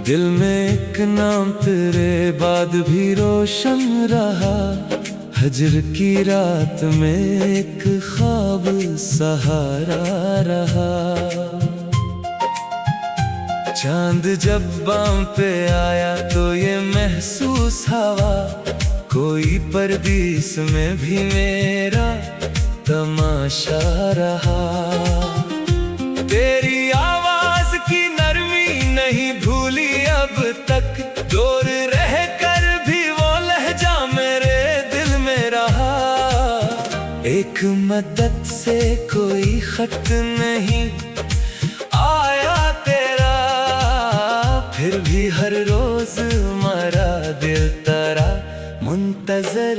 दिल में एक नाम तेरे बाद भी रोशन रहा। हजर की रात में एक ख्वाब सहारा रहा। चांद जब बाम पे आया तो ये महसूस हवा, कोई परदेस में भी मेरा तमाशा रहा। तेरी आवाज की नरमी नहीं भूली अब तक, दूर रह कर भी वो लहजा मेरे दिल में रहा। एक मदद से कोई खत नहीं आया तेरा, फिर भी हर रोज मेरा दिल तेरा मुंतजर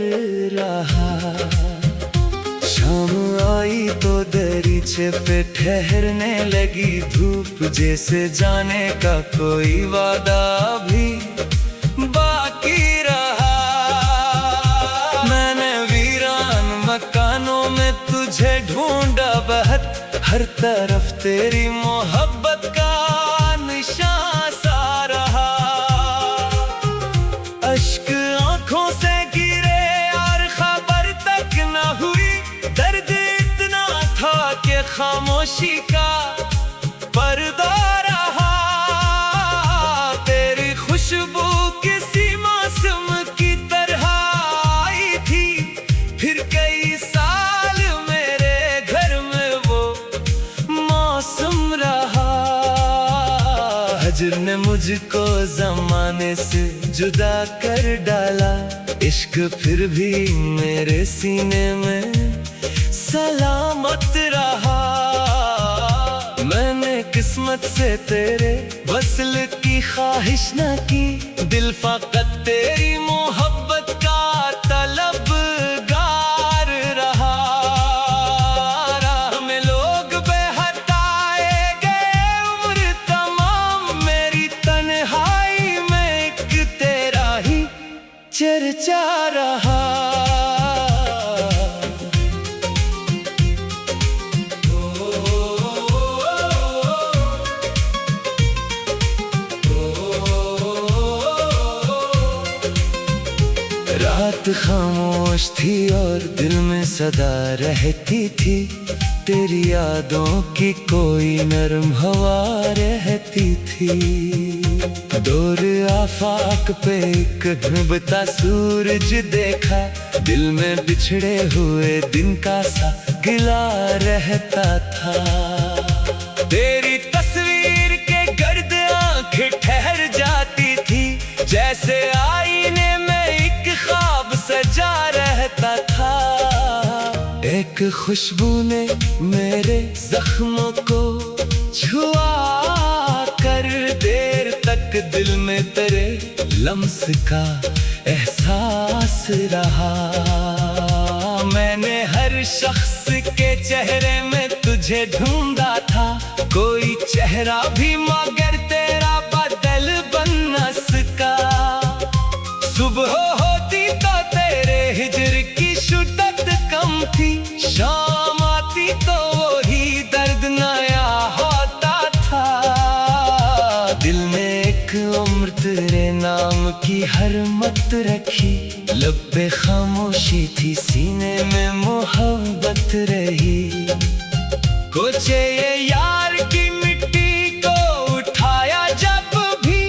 रहा। शाम आई तो दरीचे पे ठहरने लगी धूप, जैसे जाने का कोई वादा भी बाकी रहा। मैंने वीरान मकानों में तुझे ढूंढा बहुत, हर तरफ तेरी मोहब्बत का निशान सा रहा। अश्क आंखों से गिरे और खबर तक न हुई, दर्द इतना था कि खामोशी का पर्दा रहा। तेरी खुशबू किसी मौसम की तरह आई थी, फिर कई साल मेरे घर में वो मौसम रहा। हजर ने मुझको जमाने से जुदा कर डाला, इश्क फिर भी मेरे सीने में सलामत रहा। मैंने किस्मत से तेरे वसल की ख्वाहिश न की, दिल फकत तेरी मोहब्बत का तलबगार रहा। राह में लोग बेहताए गए उम्र तमाम, मेरी तन्हाई में एक तेरा ही चर्चा रहा। रात खामोश थी और दिल में सदा रहती थी, तेरी यादों की कोई नरम हवा रहती थी। दूर आफाक पे एक डूबता सूरज देखा, दिल में बिछड़े हुए दिन का सा गिला रहता था। तेरी तस्वीर के गर्द आंखें ठहर जाती थी, जैसे आईने में एक ख्वाब सजा रहता था। एक खुशबू ने मेरे जख्मों को छुआ कर देर तक दिल में तेरे लम्स का एहसास रहा। मैंने हर शख्स के चेहरे में तुझे ढूंढा था, कोई चेहरा भी मगर तेरा बदल बन न सका। सुबह होती तो तेरे हिजर की शिद्दत कम थी, शाम आती तो वही दर्द नया होता था। दिल में एक उम्र तेरे नाम की हरमत रखी, लब पे खामोशी थी सीने में मोहब्बत रही। कुछ ये यार की मिट्टी को उठाया जब भी,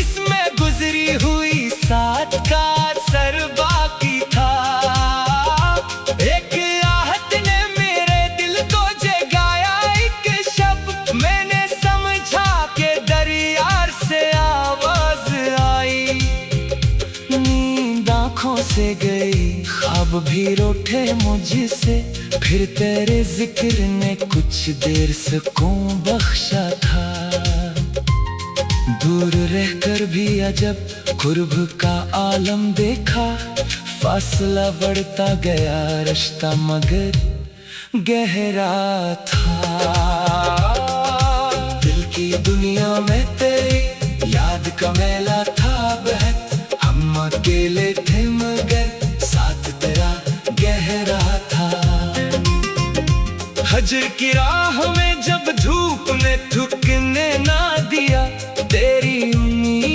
इसमें गुजरी हुई साथ का असर बाकी था। एक आहट ने मेरे दिल को जगाया एक शब, मैंने समझा कि दरियार से आवाज आई। नींद आंखों से गई, ख्वाब भी रूठे मुझसे, फिर तेरे जिक्र ने कुछ देर सुकून बख्शा था। दूर रहकर भी अजब कुर्ब का आलम देखा, फासला बढ़ता गया रिश्ता मगर गहरा था। दिल की दुनिया में तेरी याद का मेला था बहत, हम अकेले थे मगर साथ तेरा गहरा था। हजर की राह में जब धूप ने थुकने ना दिया, तेरी उम्मीद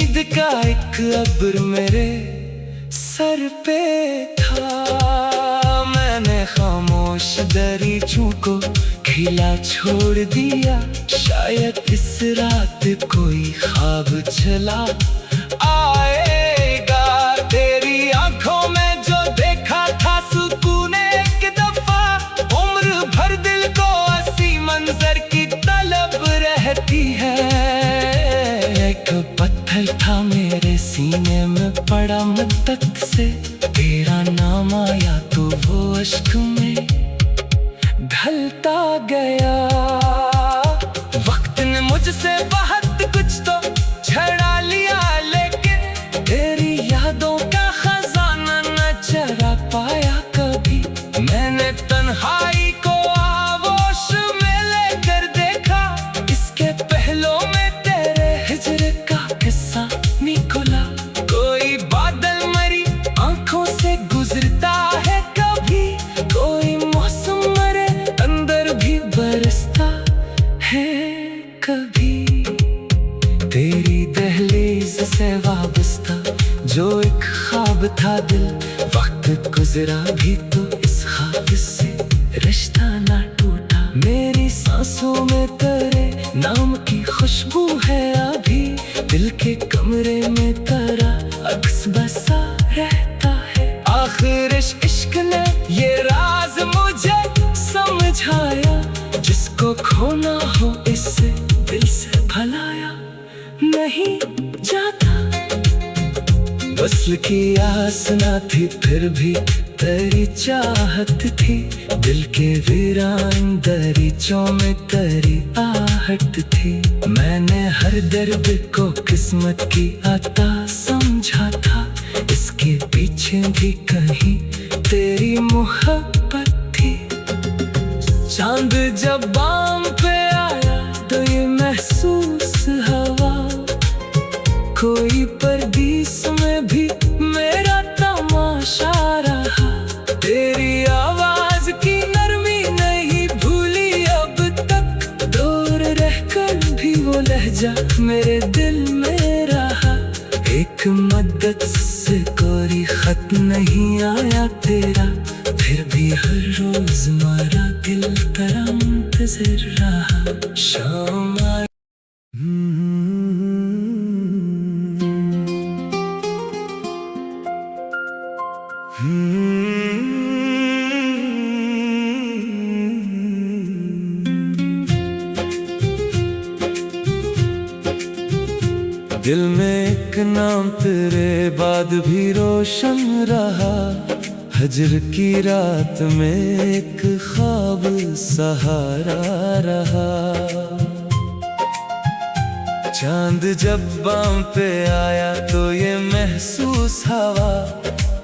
अब्र मेरे सर पे था। मैंने खामोश दरीचों को खिला छोड़ दिया। शायद इस रात कोई ख्वाब चला आएगा। तेरी आंखों में जो देखा था सुकून एक दफा, उम्र भर दिल को ऐसी मंजर की तलब रहती है। एक पत्थर था मेरे सीने में पड़ा मुद्दत से, तेरा नाम आया तो वो अश्क में ढलता गया। वक्त ने मुझसे बहुत कुछ तो छड़ा लिया, लेकिन तेरी यादों का खजाना न चरा पाया कभी। मैंने तन्हाई को आगोश में लेकर देखा, इसके पहलों में तेरे हिजर का किस्सा निकला। कोई बादल मरी आंखों से गुजरता है कभी, कोई मौसम मरे अंदर भी बरसता है कभी। तेरी दहलीज से वाबस्ता जो एक ख्वाब था दिल, वक्त गुजरा भी तो इस ख्वाब से रिश्ता ना टूटा। मेरी सांसों में तेरे नाम की खुशबू है अभी, दिल के कमरे में तेरा अक्स बसा रहता है। आखिर इश्क ने ये राज मुझे समझाया, जिसको खोना हो इससे दिल से भलाया नहीं जाता। वस्ल की आस ना थी फिर भी तेरी चाहत थी, दिल के वीरान दरीचों में तेरी आहट थी। मैंने हर दर्द को किस्मत की अता समझा था, इसके पीछे भी कहीं तेरी मोहब्बत थी। चांद जब बाम पे आया तो ये महसूस हवा, कोई परदेस में भी मेरा तमाशा रहा। तेरी आवाज की नरमी नहीं भूली अब तक, दूर रहकर भी वो लहजा मेरे दिल में रहा। एक मदद से कोई खत नहीं आया तेरा, फिर भी हर रोज मारा दिल तेरा मुंतज़िर रहा। शाम आई दिल में एक नाम तेरे बाद भी रोशन रहा। हजर की रात में एक ख्वाब सहारा रहा। चांद जब बाम पे आया तो ये महसूस हवा,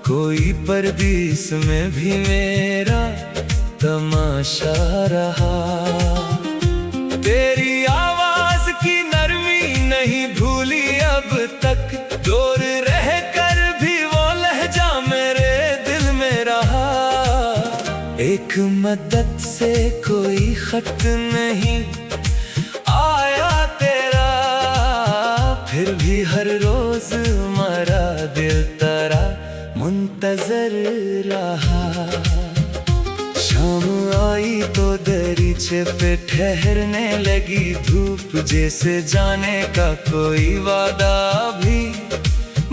कोई परदेस में भी मेरा तमाशा रहा। तेरी आवाज की नरमी नहीं भूली अब तक, दूर रह कर भी वो लहजा मेरे दिल में रहा। एक मदद से कोई खत नहीं आया तेरा, फिर भी हर रोज मेरा दिल तेरा मुंतज़र रहा। शाम आई तो दरीचे पे ठहरने लगी धूप, जैसे जाने का कोई वादा भी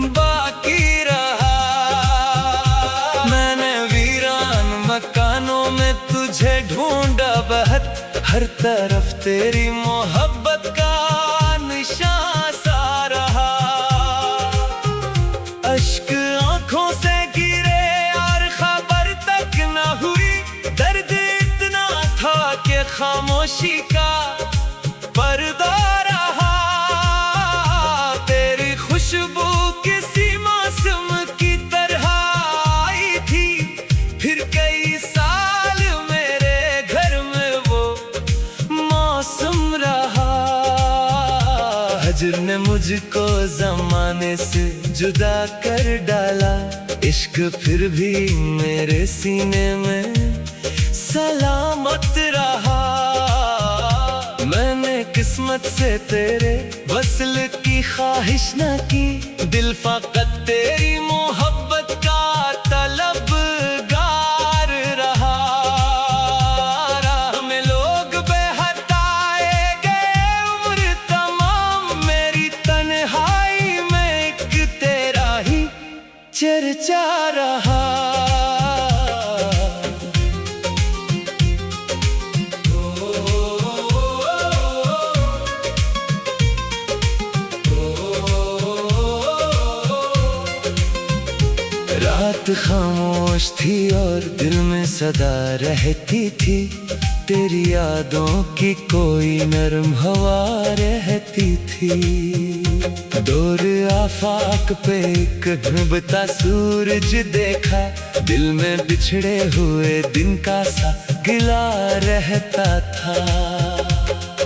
बाकी रहा। मैंने वीरान मकानों में तुझे ढूंढा बहुत, हर तरफ तेरी मोहब्बत का निशान सा रहा। अश्क आंखों से गिरे और खबर तक न हुई, दर्द इतना था कि खामोशी का पर्दा रहा। तेरी खुशबू किसी मौसम की तरह आई थी, फिर कई साल मेरे घर में वो मौसम रहा। हजर ने मुझको जमाने से जुदा कर डाला, इश्क फिर भी मेरे सीने में सलामत रहा। मैंने किस किस्मत से तेरे वसल की ख्वाहिश न की, दिल फकत तेरी मोहब्बत का तलबगार रहा। राह में लोग बेहताए गए उम्र तमाम, मेरी तन्हाई में एक तेरा ही चर्चा रहा। रात खामोश थी और दिल में सदा रहती थी, तेरी यादों की कोई नरम हवा रहती थी। दूर आफाक पे एक डूबता सूरज देखा, दिल में बिछड़े हुए दिन का सा गिला रहता था।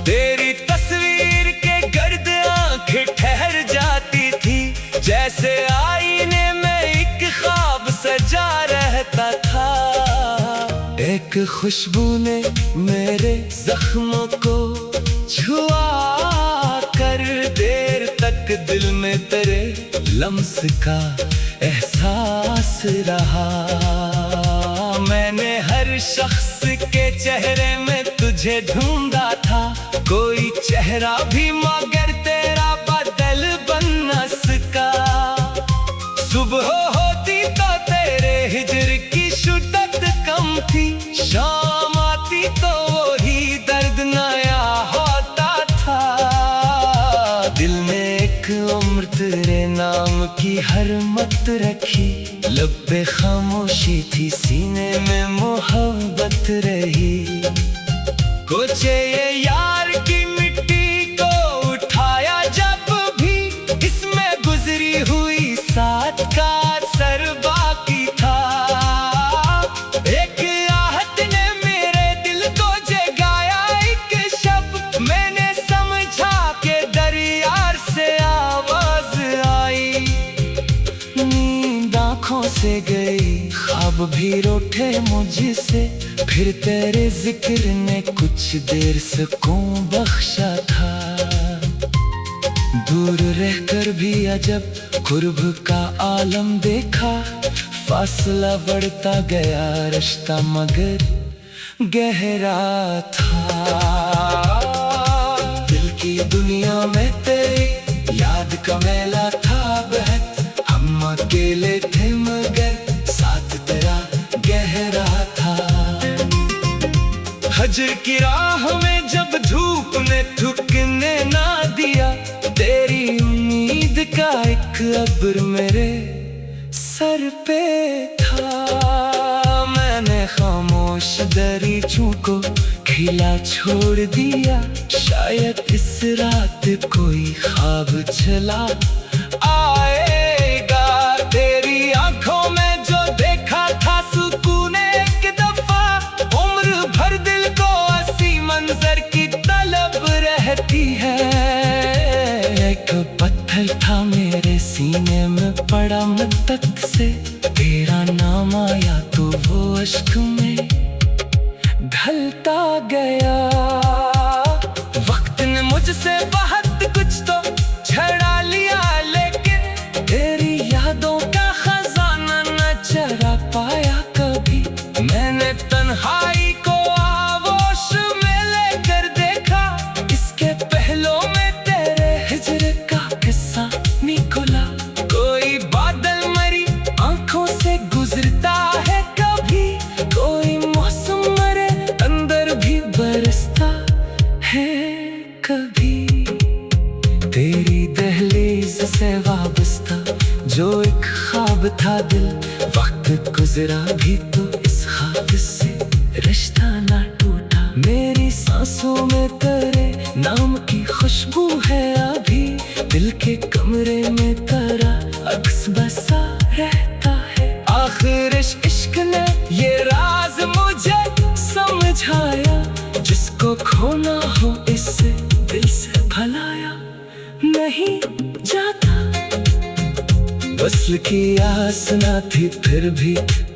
तेरी तस्वीर के गर्द आंखें ठहर जाती थी, जैसे आईने में एक ख्वाब सजा रहता था। एक खुशबू ने मेरे जख्मों को छुआ कर, देर तक दिल में तेरे लम्स का एहसास रहा। मैंने हर शख्स के चेहरे में तुझे ढूंढा था, कोई चेहरा भी मगर तेरा बदल बन न सका। सुबह होती तो तेरे हिजर की शिद्दत कम थी, शाम आती तो वही दर्द नया होता था। दिल ने एक उम्र तेरे नाम की हरमत रखी, लब पे खामोशी थी सीने में मोहब्बत रही। कुछ ये यार की मिट्टी को उठाया जब भी, इसमें गुजरी हुई साथ का असर बाकी था। एक आहट ने मेरे दिल को जगाया एक शब, मैंने समझा के दरियार से आवाज आई। नींद आँखों से गई, ख्वाब भी रूठे मुझसे, फिर तेरे जिक्र ने कुछ देर सुकून बख्शा था। दूर रहकर भी अजब कुर्ब का आलम देखा, फासला बढ़ता गया रिश्ता मगर गहरा था। दिल की दुनिया में तेरी याद का मेला था बहत, हम अकेले थे मगर साथ तेरा गहरा था। हजर की राह में जब धूप ने थुकने ना दिया, तेरी उम्मीद का एक अब्र मेरे सर पे था। मैंने खामोश दरीचों को खिला छोड़ दिया, शायद इस रात कोई ख्वाब चला आएगा। तेरी आंखों में जो देखा था सुकून एक दफा, उम्र भर दिल को ऐसी मंजर की तलब रहती है। एक पत्थर था मेरे सीने में पड़ा मुद्दत से, तेरा नाम आया तो वो अश्क में ढलता गया। वक्त ने मुझसे बहुत कुछ तो छड़ा लिया, लेकिन तेरी यादों का खजाना न चरा पाया कभी। मैंने तन्हाई को आगोश में लेकर देखा, इसके पहलों में तेरे हिजर का किस्सा निकला। कोई बादल मरी आंखों से गुजरता है कभी, कोई मौसम मरे अंदर भी बरसता है कभी। तेरी दहलीज से वाबस्ता जो एक ख्वाब था दिल, वक्त गुजरा भी तो इस ख्वाब से रिश्ता ना टूटा। मेरी सांसों में तेरे नाम की खुशबू है अभी, दिल के कमरे में तेरा अक्स बसा रहता है। आखिर इश्क ने ये राज मुझे समझाया, जिसको खोना हो इससे दिल से भलाया नहीं जाता। वस्ल की आस ना थी फिर भी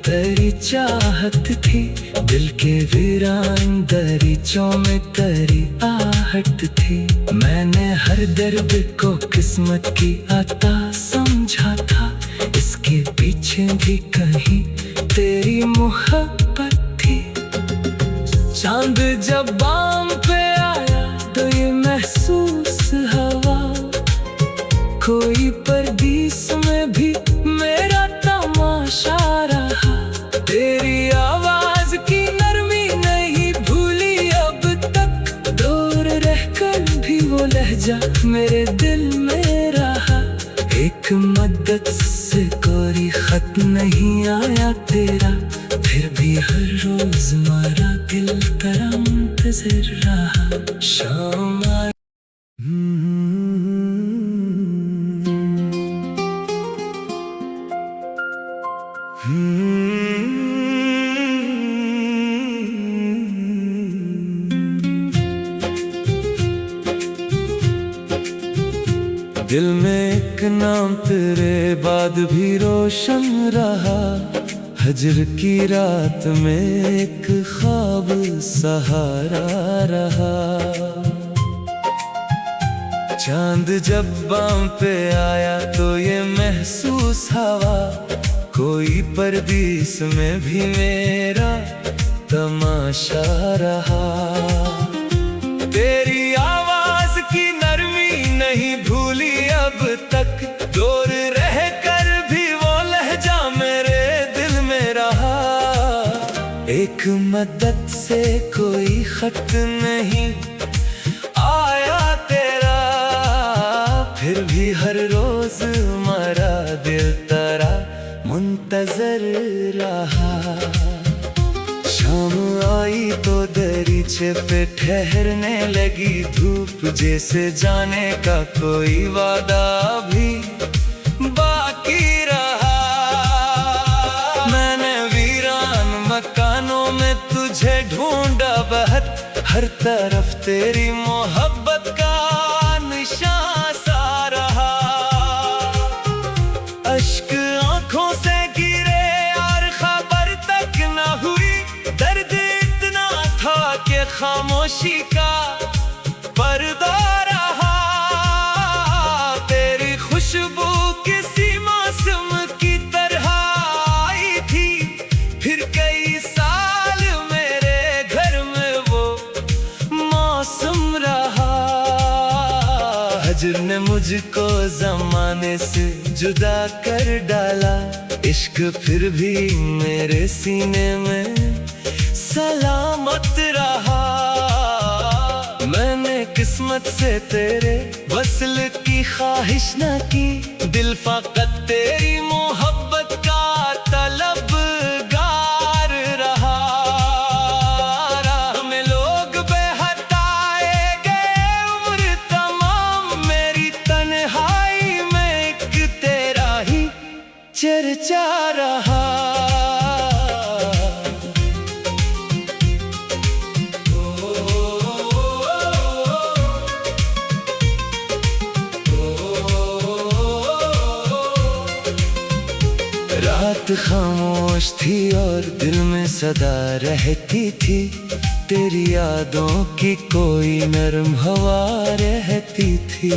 तेरी चाहत थी, दिल के वीरान दरीचों में तेरी आहट थी। मैंने हर दर्द को किस्मत की आता समझा था, इसके पीछे भी कहीं तेरी मोहब्बत थी। चांद जब बाम पे आया तो ये महसूस हवा, कोई परदेस में भी मेरा तमाशा रहा। तेरी आवाज की नरमी नहीं भूली अब तक, दूर रहकर भी वो लहजा मेरे दिल में रहा। एक मदद से कोई खत नहीं आया तेरा, फिर भी हर रोज मेरा दिल तेरा मुंतज़िर रहा। शाम आई दिल में एक नाम तेरे बाद भी रोशन रहा। हजर की रात में एक ख्वाब सहारा रहा। चांद जब बाम पे आया तो ये महसूस हवा, कोई परदेस में भी मेरा तमाशा रहा। तेरी आवाज की नरमी नहीं भूली अब तक, दूर रह कर भी वो लहजा मेरे दिल में रहा। एक मदद से कोई खत नहीं आया तेरा, फिर भी हर रोज मेरा दिल तेरा मुंतज़िर रहा। शाम आई तो दरीचे पे ठहरने लगी धूप, जैसे जाने का कोई वादा भी बाकी रहा। मैंने वीरान मकानों में तुझे ढूंढा बहुत, हर तरफ तेरी मोहब्बत का निशान सा रहा। अश्क आंखों से गिरे और खबर तक न हुई, दर्द इतना था कि खामोशी का पर्दा रहा। तेरी खुशबू किसी मौसम की तरह आई थी, फिर कई साल मेरे घर में वो मौसम रहा। हजर ने मुझको जमाने से जुदा कर डाला, इश्क फिर भी मेरे सीने में सलामत रहा। मैंने किस्मत से तेरे वसल की ख्वाहिश न की, दिल फकत तेरी मोहब्बत का तलबगार रहा। राह में लोग बेहताए गए उम्र तमाम, मेरी तन्हाई में एक तेरा ही चर्चा रहा। रात खामोश थी और दिल में सदा रहती थी, तेरी यादों की कोई नरम हवा रहती थी।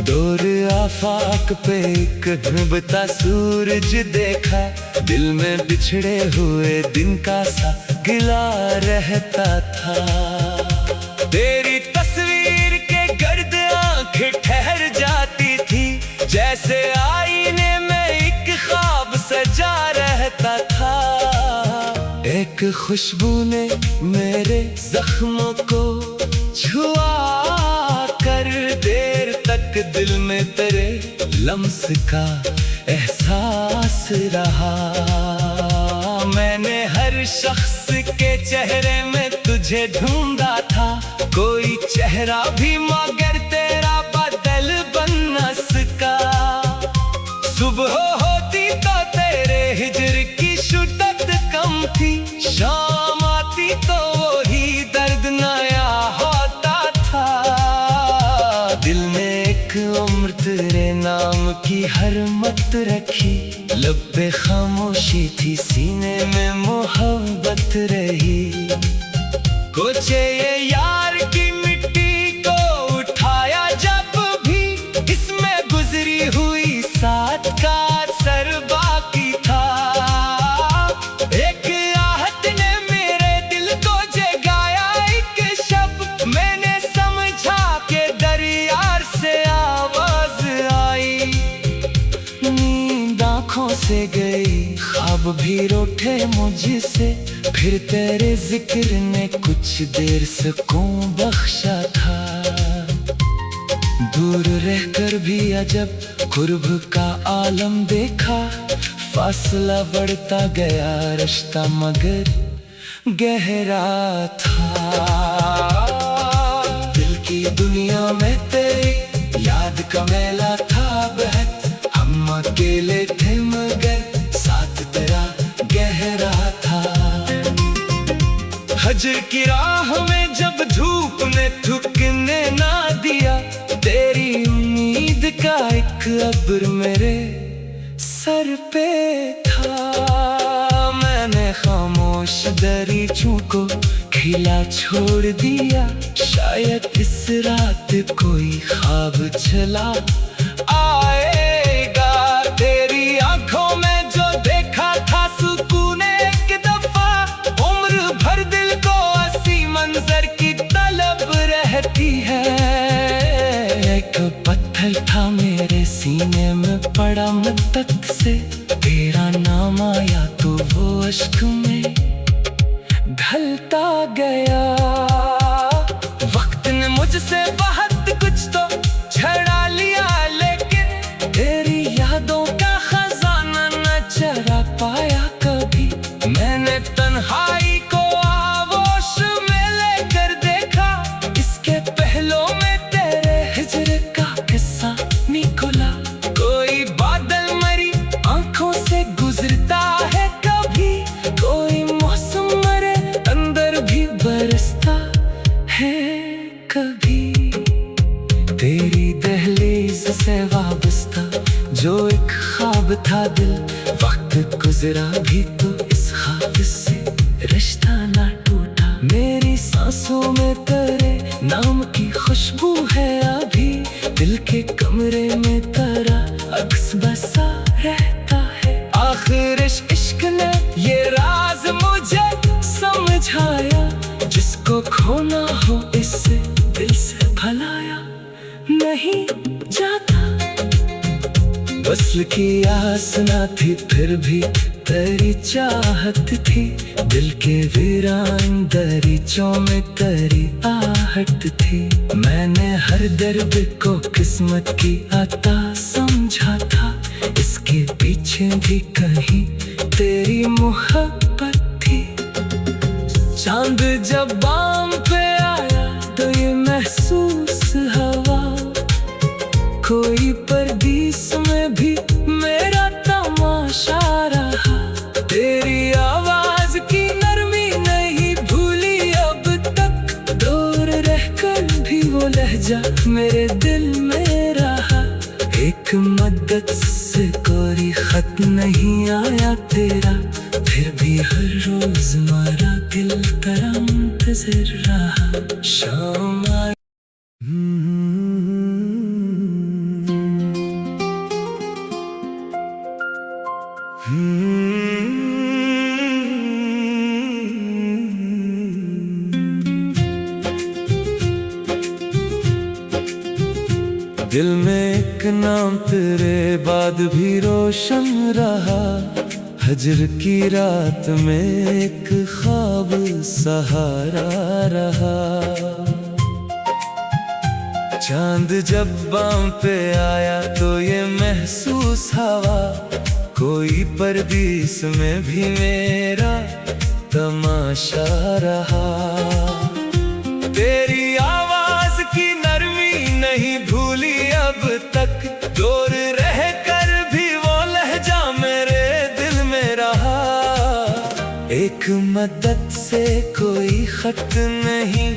दूर आफाक पे एक डूबता सूरज देखा, दिल में बिछड़े हुए दिन का सा गिला रहता था। तेरी तस्वीर के गर्द आंखें ठहर जाती थी, जैसे आईने में एक ख्वाब सजा रहता था। एक खुशबू ने मेरे जख्मों को छुआ कर, देर तक दिल में तेरे लम्स का एहसास रहा। मैंने हर शख्स के चेहरे में तुझे ढूंढा था, कोई चेहरा भी मगर तेरा बदल बन न सका। सुबह होती तो तेरे हिजर की शिद्दत कम थी, शाम आती तो वही दर्द नया होता था। दिल में एक उम्र तेरे नाम की हरमत रखी, लब पे खामोशी थी, सीने में मोहब्बत रही। कोचे ये यार की मिट्टी को उठाया जब भी, इसमें गुजरी हुई साथ का असर बाकी था। एक आहट ने मेरे दिल को जगाया, एक शब्द मैंने समझा के दरिया से आवाज आई। नींद आँखों से गई, ख्वाब भी रूठे मुझसे, फिर तेरे जिक्र ने कुछ देर सुकून बख्शा था। दूर रहकर भी अजब कुर्ब का आलम देखा, फासला बढ़ता गया रिश्ता मगर गहरा था। दिल की दुनिया में तेरी याद का मेला था बहत, हम अकेले थे मगर साथ तेरा गहरा था। हजर की राह में जब धूप ने थुकने ना दिया, तेरी उम्मीद का एक अब्र मेरे सर पे था। मैंने खामोश दरीचों को खिला छोड़ दिया, शायद इस रात कोई ख्वाब चला आएगा। तेरी आंखों में जो देखा था सुकून एक दफा, उम्र भर दिल को ऐसी मंजर की तलब रहती है। एक पत्थर था मेरे सीने में पड़ा मुद्दत से, तेरा नाम आया तो वो अश्क में ढलता गया। वक्त ने मुझसे बहुत कुछ तो छड़ा लिया, लेकिन तेरी यादों का खजाना न चरा पाया कभी। मैंने तन्हाई को आगोश में लेकर देखा, इसके पहलों में तेरे हिजर का किस्सा निकला। कोई बादल मरी आंखों से गुजरता है कभी, कोई मौसम मरे अंदर भी बरसता है कभी। तेरी दहलीज से वाबस्ता जो एक ख्वाब था दिल, वक्त गुजरा भी तो इस ख्वाब से रिश्ता ना टूटा। मेरी सांसों में तेरे नाम की खुशबू है अभी, दिल के कमरे में तेरा अक्स बसा रहता है। आखिर इश्क ने ये राज मुझे समझाया, जिसको खोना हो इससे दिल से भलाया नहीं जाता। वस्ल की आस ना थी फिर भी तेरी चाहत थी, दिल के वीरान दरीचों में तेरी आहट थी। मैंने हर दर्द को किस्मत की अता समझा था, इसके पीछे भी कहीं तेरी मोहब्बत थी। चांद जब बाम पे आया तो ये महसूस हवा, कोई परदेस में भी मेरा तमाशा रहा। तेरी आवाज की नरमी नहीं भूली अब तक, दूर रहकर भी वो लहजा मेरे दिल में रहा। एक मदद से कोई खत नहीं आया तेरा, फिर भी हर रोज मेरा दिल तेरा मुंतज़िर रहा। शाम आई दिल में एक नाम तेरे बाद भी रोशन रहा, हजर की रात में एक ख्वाब सहारा रहा। चांद जब बाम पे आया तो ये महसूस हवा, कोई परदेस में भी मेरा तमाशा रहा। तेरी आवाज की नरमी नहीं भूली अब तक, दूर रह कर भी वो लहजा मेरे दिल में रहा। एक मदद से कोई खत नहीं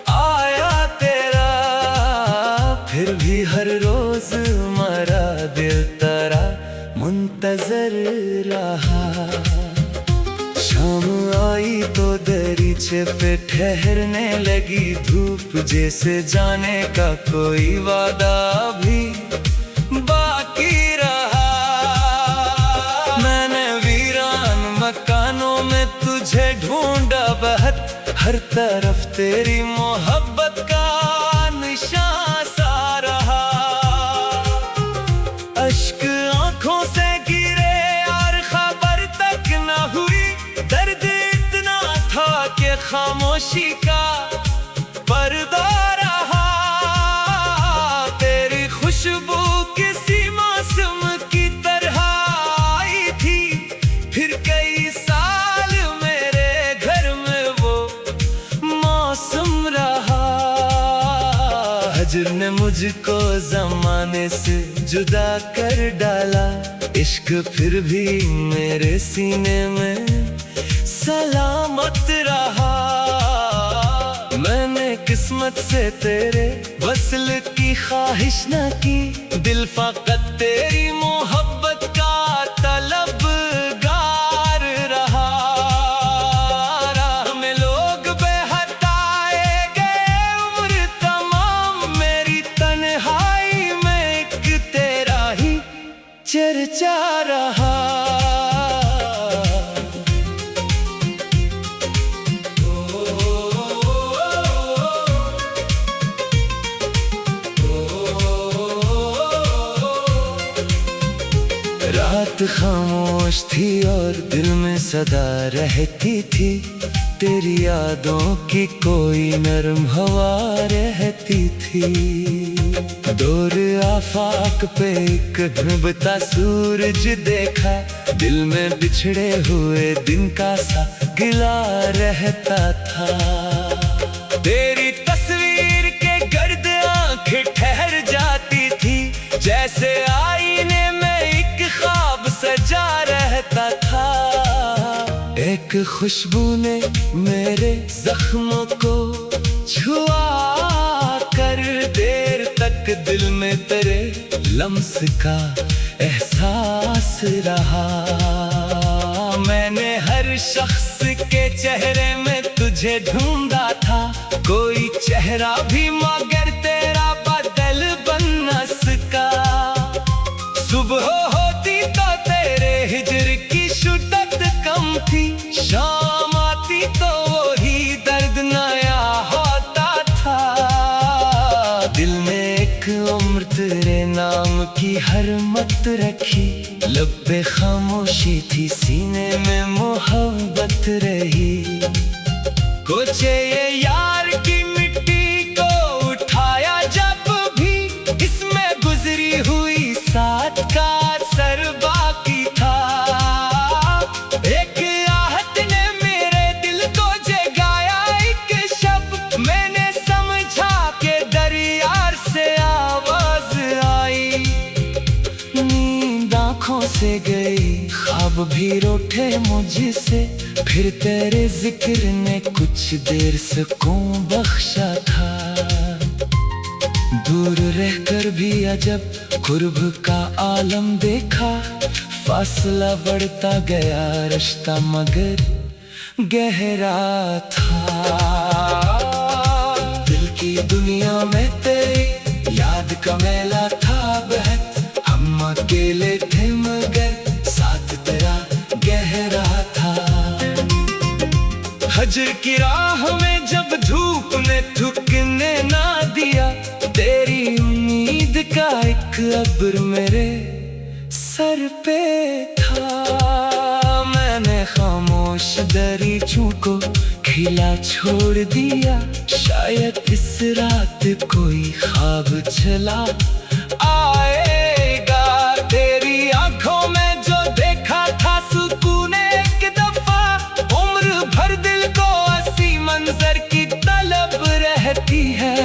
आया तेरा, फिर भी हर रोज मरा दिल तेरा मुंतजर रहा। शाम आई तो दरीचे पे ठहरने लगी धूप, जैसे जाने का कोई वादा भी बाकी रहा। मैंने वीरान मकानों में तुझे ढूंढा बहुत, हर तरफ तेरी मोहब्बत का निशान सा रहा। अश्क आंखों से गिरे और खबर तक न हुई, दर्द इतना था कि खामोशी का पर्दा रहा। तेरी खुशबू किसी मौसम की तरह आई थी, फिर कई साल मेरे घर में वो मौसम रहा। हजर ने मुझको जमाने से जुदा कर डाला, इश्क फिर भी मेरे सीने में सलामत रहा। मैंने किस्मत से तेरे वसल की ख्वाहिश न की, दिल फकत तेरी मोहब्बत का तलबगार रहा। राह में लोग बेहताए गए उम्र तमाम, मेरी तन्हाई में एक तेरा ही चर्चा रहा। रात खामोश थी और दिल में सदा रहती थी, तेरी यादों की कोई नरम हवा रहती थी। दूर आफाक पे एक डूबता सूरज देखा, दिल में बिछड़े हुए दिन का सा गिला रहता था। तेरी तस्वीर के गर्द आंखें ठहर जाती थी, जैसे आईने में एक ख्वाब सजा रहता था। एक खुशबू ने मेरे जख्मों को छुआ कर देर तक दिल में तेरे लम्स का एहसास रहा। मैंने हर शख्स के चेहरे में तुझे ढूंढा था, कोई चेहरा भी मगर तेरा बदल बन न सका। सुबह होती तो तेरे हिजर की शिद्दत कम थी, शाम आती तो वही दर्द नया होता था। दिल में एक उम्र तेरे नाम की हरमत रखी, लब पे खामोशी थी सीने में मोहब्बत रही। कुछ ये यार की मिट्टी को उठाया जब भी, इसमें गुजरी हुई साथ का असर बाकी था। एक आहट ने मेरे दिल को जगाया एक शब्द, मैंने समझा कि दरियार से आवाज आई। नींद आंखों से गई, ख्वाब भी रूठे मुझसे, फिर तेरे जिक्र ने कुछ देर सुकून बख्शा था। दूर रहकर भी अजब कुर्ब का आलम देखा, फासला बढ़ता गया रिश्ता मगर गहरा था। दिल की दुनिया में तेरी याद का मेला था बहत, हम अकेले थे मगर साथ तेरा गहरा था। हजर की राह में जब धूप ने थुकने ना दिया, तेरी उम्मीद का एक अब्र मेरे सर पे था। मैंने खामोश दरीचों को खिला छोड़ दिया, शायद इस रात कोई ख्वाब चला आएगा। तेरी आंखों में जो देखा था सुकून एक दफा, उम्र भर दिल को ऐसी मंजर की तलब रहती है।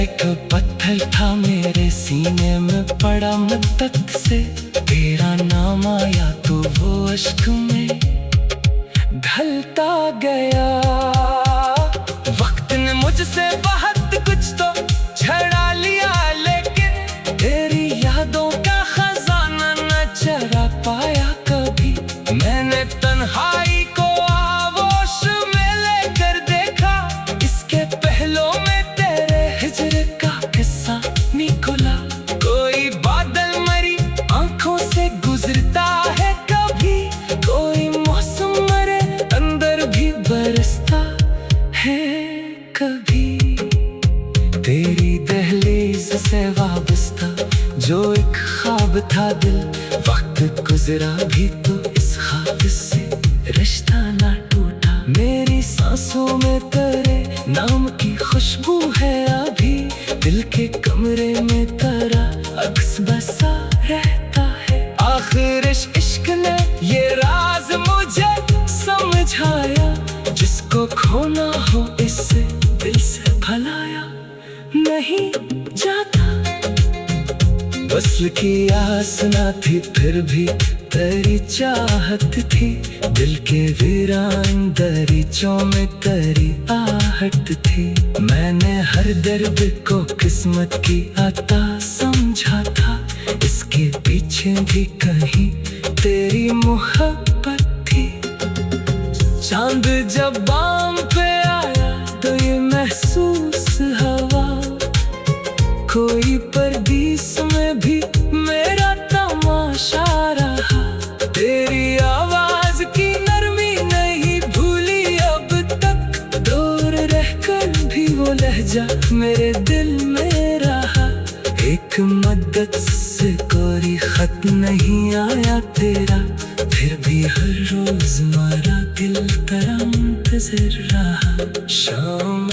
एक पत्थर था मेरे सीने में पड़ा मुद्दत से, तेरा नाम आया तो वो अश्क में ढलता गया। वक्त ने मुझसे बहुत कुछ तो छड़ा लिया, से वाबस्ता जो एक ख्वाब था दिल, वक्त गुजरा भी तो इस ख्वाब से रिश्ता ना टूटा। मेरी सांसों में तेरे नाम की खुशबू है अभी, दिल के कमरे में तेरा अक्स बसा रहता है। आखिर इश्क ने ये राज मुझे समझाया, जिसको खोना हो इससे दिल से भलाया नहीं जाता। वस्ल की आस ना थी फिर भी तेरी चाहत थी, दिल के वीरान दरीचों में तेरी आहट थी। मैंने हर दर्द को किस्मत की अता समझा था, इसके पीछे भी कहीं तेरी मोहब्बत थी। चांद जब बाम पे आया तो ये महसूस हवा, कोई परदेस में भी मेरा तमाशा रहा। तेरी आवाज की नरमी नहीं भूली अब तक, दूर रहकर भी वो लहजा मेरे दिल में रहा। एक मदद से कोई खत नहीं आया तेरा, फिर भी हर रोज मेरा दिल तेरा मुंतज़िर रहा। शाम